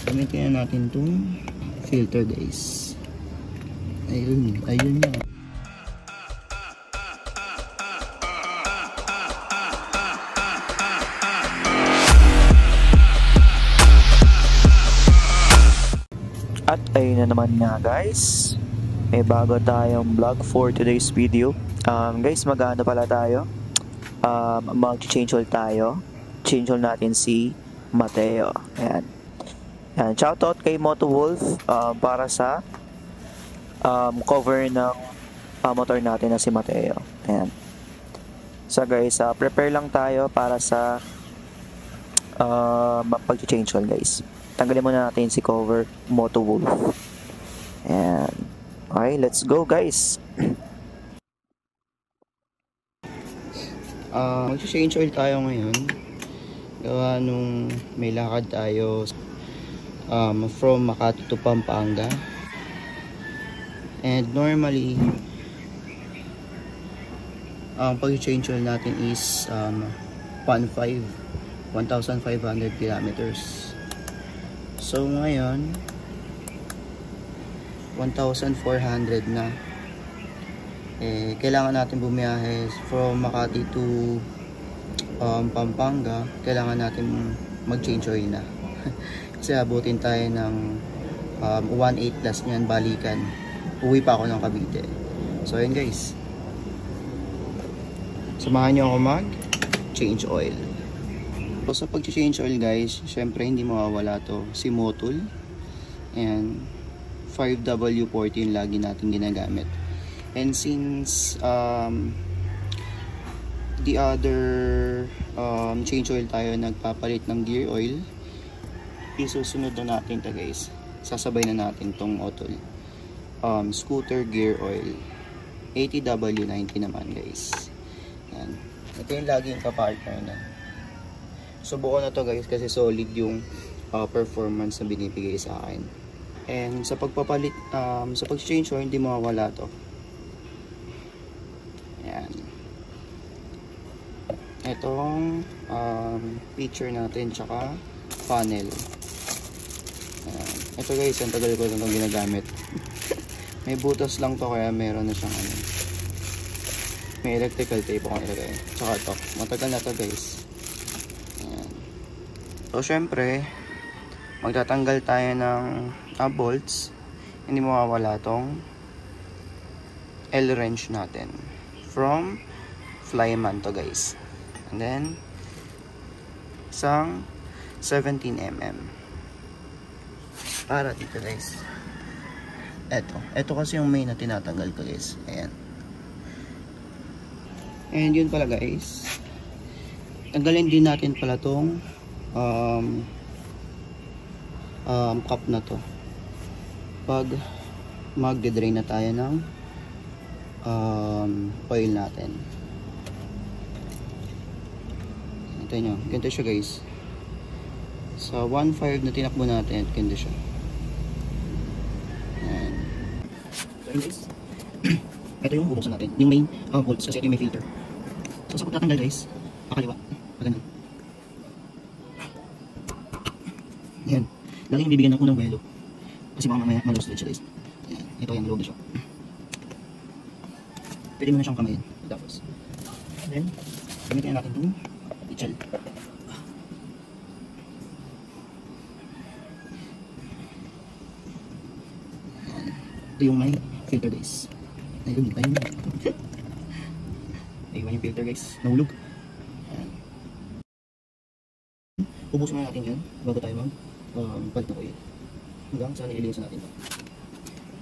Gamitin natin itong filter guys. Ayun na. At ayun na naman nga guys, may bago tayong vlog for today's video. Guys, mag-ano pala tayo? Mag-change oil tayo. Change oil natin si Mateo. Ayan. Ayan. Shoutout kay Moto Wolf para sa cover ng motor natin na si Mateo. Ayan. So guys, prepare lang tayo para sa pag-change oil guys. Tanggalin muna natin si cover Moto Wolf. Ayan. Okay, let's go guys. Mag-change oil tayo ngayon. Gawa nung may lakad tayo from Makati to Pampanga. And normally pag-change oil natin is 1,500 kilometers. So ngayon 1,400 na. Kailangan natin bumiyahe from Makati to Pampanga. Kailangan natin mag-change oil na. Kasi abutin tayo ng 1.8 plus niyan balikan. Uwi pa ako ng Cavite. So ayun guys, samahan nyo ako mag-change oil. So sa pag-change oil guys, syempre hindi mawawala to si Motul. And 5W14 lagi natin ginagamit. And since the other change oil tayo nagpapalit ng gear oil, isusunod na natin to guys. Sasabay na natin tong Motul scooter gear oil 80W90 naman guys. Yan. Ito yung lagi yung kapartner na. Subukan na to guys kasi solid yung performance na binibigay sa akin. And sa pagpapalit, sa pag-change oil, hindi mawawala to. Ayan. Itong feature natin, tsaka funnel. Ayan. Ito guys, ang tagal ko itong ginagamit. May butas lang to kaya meron na siyang ano. May electrical tape akong ilagay. Tsaka to. Matagal na to guys. Ayan. So syempre, magtatanggal tayo ng bolts. Hindi mawawala tong L-wrench natin from Flyman to guys. And then isang 17mm para dito guys. Ito kasi yung main na tinatanggal ko guys. Ayan. And yun pala guys, tanggalin din natin pala tong cup na to pag magde-drain na tayo ng oil natin. Ito nyo, ganito siya guys. Sa 1.5 na tinakbo natin, ganito siya. Ayan. So guys, ito yung bubuksan natin, yung main bolts kasi ito yung may filter. So sa pagtatanggal guys, pakaliwa, pagano. Ayan. Laging bibigyan ako ng welo kasi baka mamaya malos din siya guys. Ayan. Ito yung loob na siya. Pwede mo na siyang kamayin. Tapos then gamitin natin itong ichel. Ito yung may filter guys. Ayun yung filter guys. Nahulog. Ayan. Ubusin na natin yan bago tayo mag-palit na oil. Hanggang saan nililisan natin ito.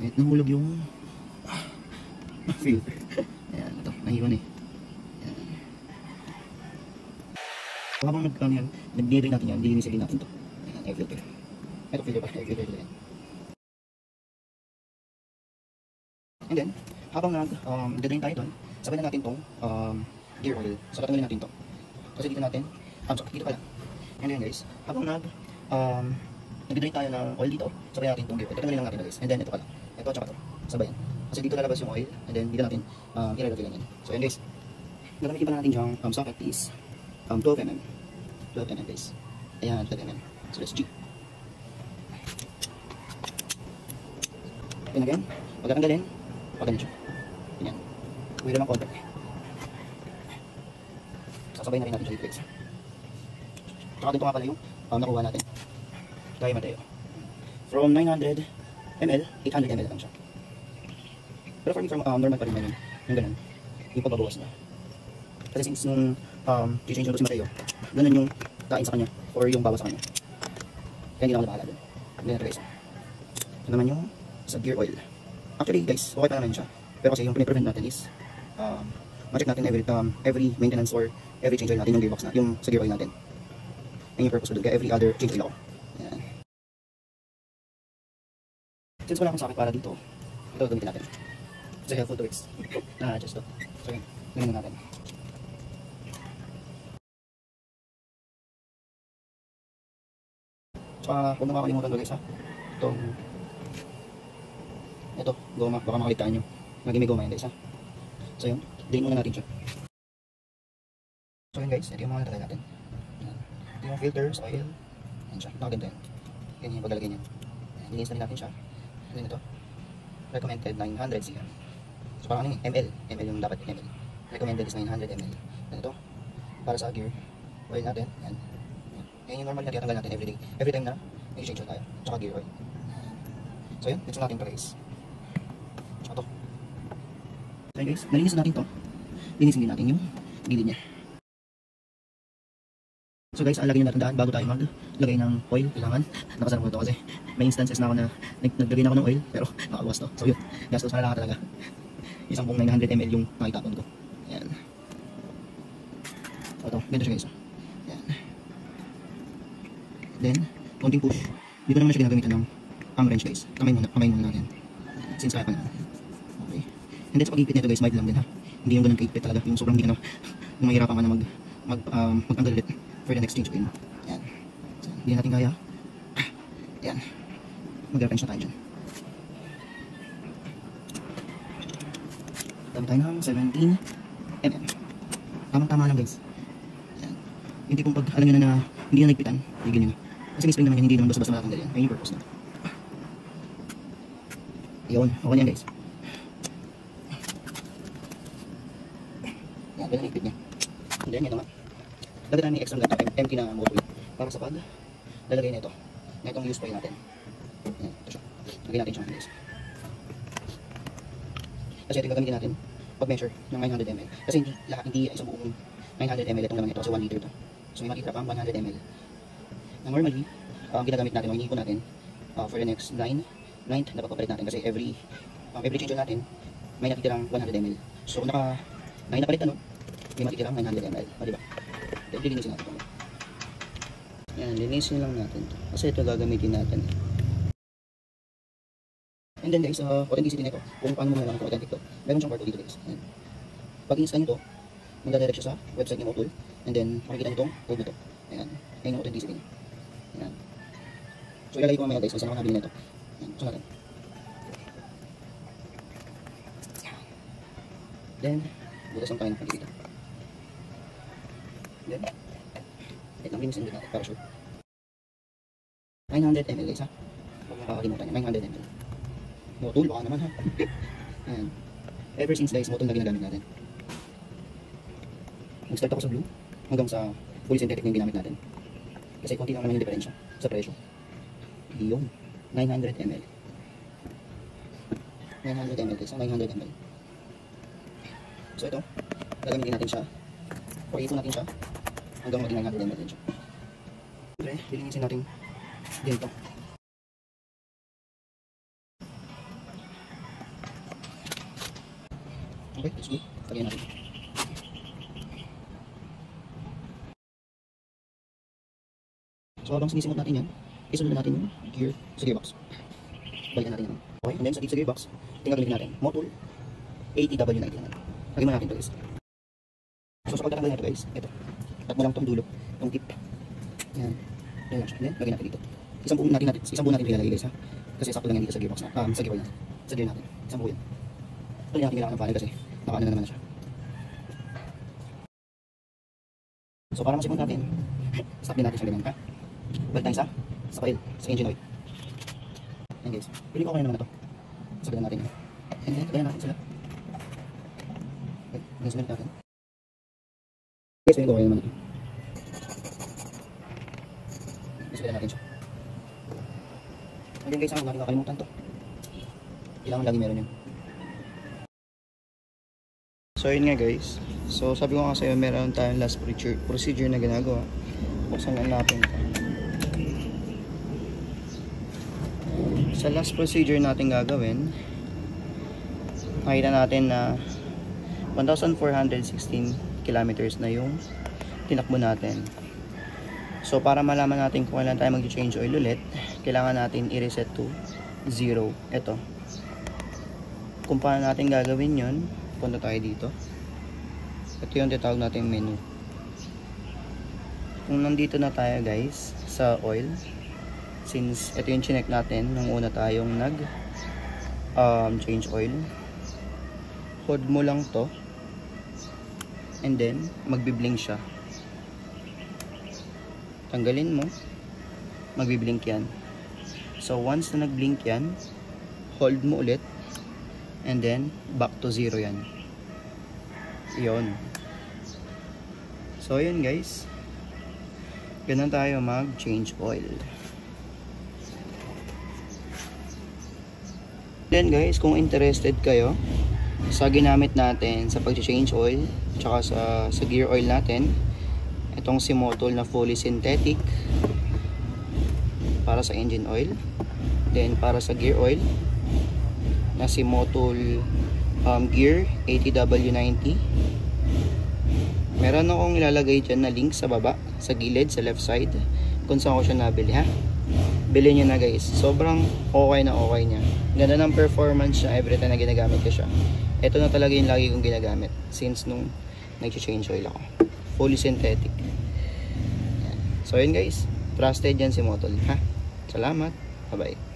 At nahulog yung filter. Ayan, ito. Nahiwan eh. Ayan. So, habang nag-drain natin yan, dilinisin din natin ito. Ayan, air filter. Ito filter pa. Air filter ito yan. And then, habang nag-drain tayo doon, sabay na natin itong gear oil. So, tatanggalin natin ito. Kasi dito natin, dito pala. And then guys, habang nag-drain tayo ng oil dito, sabay natin itong gear oil. Tatanggalin lang natin guys. And then, ito pala. Ito at saka ito. Sabayan. Kasi dito lalabas yung oil, and then dito natin ilalagay lang yan. So, and guys, gagamitin pa natin yung socket is 12mm. 12mm guys. Ayan, 12mm. So, let's G. natin again. Pag natanggalin, pag ganyan siya. Ganyan. Uwi lang ang konti. Sasabay na rin natin siya dito guys. Tsaka dito nga pala yung nakuha natin. Kay Mateo. From 900 ml, 800 ml lang siya. Pero for me, from normal pa rin na yun. Yung ganun. Yung pagbabawas na. Kasi since nung i-change ko si Mateo, ganun yung kain sa kanya or yung bawas sa kanya. Kaya hindi na ako nabahala dun. Ganyan guys. Ito naman yung sa gear oil. Actually guys, okay pa naman siya. Pero kasi yung piniprevent natin is ma-check natin every maintenance or every change oil natin yung gearbox na, yung sa gear oil natin. Yan yung purpose ko dun. Kaya every other change oil ako. Yan. Since wala akong sakit para dito, ito gamitin natin. It's helpful to it. Na-adjust to. So yun, ganyan natin. Tsaka huwag na makakalimutan guys ha. Ito, goma, baka makaligtaan nyo. Lagi may goma yan guys ha. So yun, drain muna natin siya. So yun guys, ito yung mga natatay natin. Yan. Ito yung filters, oil. Yan siya, nakaganto yan. Ganyan yung paglalagay niya. Dininis na rin natin siya. Ano ito? Recommended 900 cm. So parang ano yung ml. ml yung dapat ml. Recommended is 900 ml. Yan ito. Para sa gear oil natin. Yan. Yan yung normal na tinatanggal natin everyday. Every time na may change oil tayo. Tsaka gear oil. So yun, ito natin ito guys. Tsaka ito. So yun guys, nalinis natin ito. Linisin din natin yung gilid niya. So guys, lagi nyo natandaan bago tayo maglagay ng oil, kailangan nakasarap mo ito kasi may instances na ako na naglagay na ako ng oil pero nakaluwas to. So yun, gastos na lang talaga. Isang pong 900 ml yung nakitapon ko. Ayan. So ito, ganito siya guys. Ayan. Then, konting push. Dito naman siya ginagamitan ng palm wrench guys. Kamay muna natin. Since kaya pa naman. Okay. And then sa pag-ipit nito guys, mild lang din ha. Hindi yung ganun kaipit talaga. Yung sobrang hindi ka na mahirapan ka na magtanggal ulit for the next change oil. Ayan. So, hindi natin kaya. Ayan. Mag-wrench na tayo dyan. Dami tayo ng 17 mm. Tamang-tama lang guys. Ayan. Yung tipong pag alam nyo na hindi na nagpitan, higil nyo na. Kasi may spring naman yan, hindi naman basta-basta matatanggal yan. Ayun yung purpose na. Yun, okay yan guys. Yan, ganun yung ipit niya. And then, ito nga. Lagay tayo may extra ganito, empty na motor oil. Para sa pag lalagay na ito. Na itong use oil natin. Yan, ito siya. Lagay natin siya guys. Kasi ito gagamitin natin pag-measure ng 900 ml. Kasi hindi isang buong 900 ml itong laman ito. So 1 liter ito. So may makikita pang 100 ml. Na normally, ginagamit natin o hinihipon natin for the next 9th na pagpapalit natin. Kasi every change oil natin, may natitirang 100 ml. So kung naka 9 na palit may matitirang 900 ml. O diba? Then linisin natin ito. Yan, linisin lang natin ito. Kasi ito gagamitin natin. And then guys, authenticity nito, kung paano mo nalaman kung authentic to, meron siyang barcode dito guys. Ayan. Pag in-scan nyo to, magdadirect siya sa website ni Motul, and then makikita nyo itong code na to. Ayan. Ayan yung authenticity niya. Ayan. So ilalagay ko mamaya guys, kasi ako nabili na ito. Ayan. So natin. Then, butas lang tayo ng pagkikita. Then, wait lang, linisin din natin para sure. 900 ml guys ha. Huwag mo kakalimutan niya, 900 ml. Motul, baka naman ha. Ayan. Ever since guys, Motul na ginagamit natin. Nag-start ako sa blue hanggang sa fully synthetic na yung ginamit natin. Kasi konti lang naman yung diferensya sa presyo. Yung 900 ml. 900 ml guys, 900 ml. So ito, gagamitin natin siya. O ipon natin siya hanggang maging 900 ml din siya. Okay, bilinisin natin dito. Okay, let's go. Lagyan natin. So habang sinisimot natin yan, isunod natin yung gear sa gearbox. Balikan natin yan. Okay, and then sa gearbox, tingnan gamitin natin. Motul 80W90 naman. Lagyan mo natin ito guys. So sa pagtatanggal nito guys, ito. At mo lang itong dulo, itong tip. Yan. Yan lang siya. And then, lagyan natin dito. Isang buo natin ito ilalagay guys ha. Kasi sakto lang yan dito sa gearbox na. Sa gear natin. Sa gear natin. Isang buo yan. Ito yung natin kailangan ng panel kasi nakaano na naman na siya. So para masimot natin, stop din natin siya ganyan ha. Balik tayo sa coil, sa engine oil. Yan guys, piling ko okay naman na to. Sabihan natin. And then, sabihan natin sila. Okay, then sabihan natin. Guys, sabihin ko kayo naman ito. Sabihan natin siya. And then guys, ako natin kakalimutan to. Kailangan lagi meron yun. So yun nga guys. So sabi ko nga sa'yo, meron tayong last procedure na ginagawa. Buksan lang natin ito. Sa last procedure natin gagawin, makita natin na 1,416 kilometers na yung tinakbo natin. So para malaman natin kung kailan tayo mag-change oil ulit, kailangan natin i-reset to 0. Ito. Kung paano natin gagawin yun, punta tayo dito. Ito yung tinatawag natin menu. Kung nandito na tayo guys sa oil, since ito yung chinek natin nung una tayong nag change oil, hold mo lang to and then magbiblink siya. Tanggalin mo, magbiblink yan. So once na nagblink yan, hold mo ulit and then back to 0 yan. Yun. So yun guys, ganun tayo mag change oil. Then guys, kung interested kayo sa ginamit natin sa pag-change oil tsaka sa gear oil natin, itong si Motul na fully synthetic para sa engine oil, then para sa gear oil na si Motul Gear 80W90, meron akong ilalagay dyan na link sa baba, sa gilid, sa left side, kung saan ko siya nabili ha. Bilhin nyo na guys, sobrang okay na okay niya. Ganda ng performance niya every time na ginagamit ko siya. Ito na talaga yung lagi kong ginagamit since nung nag-change oil ako. Fully synthetic. Yan. So yun guys, trusted yan si Motul ha. Salamat, bye bye.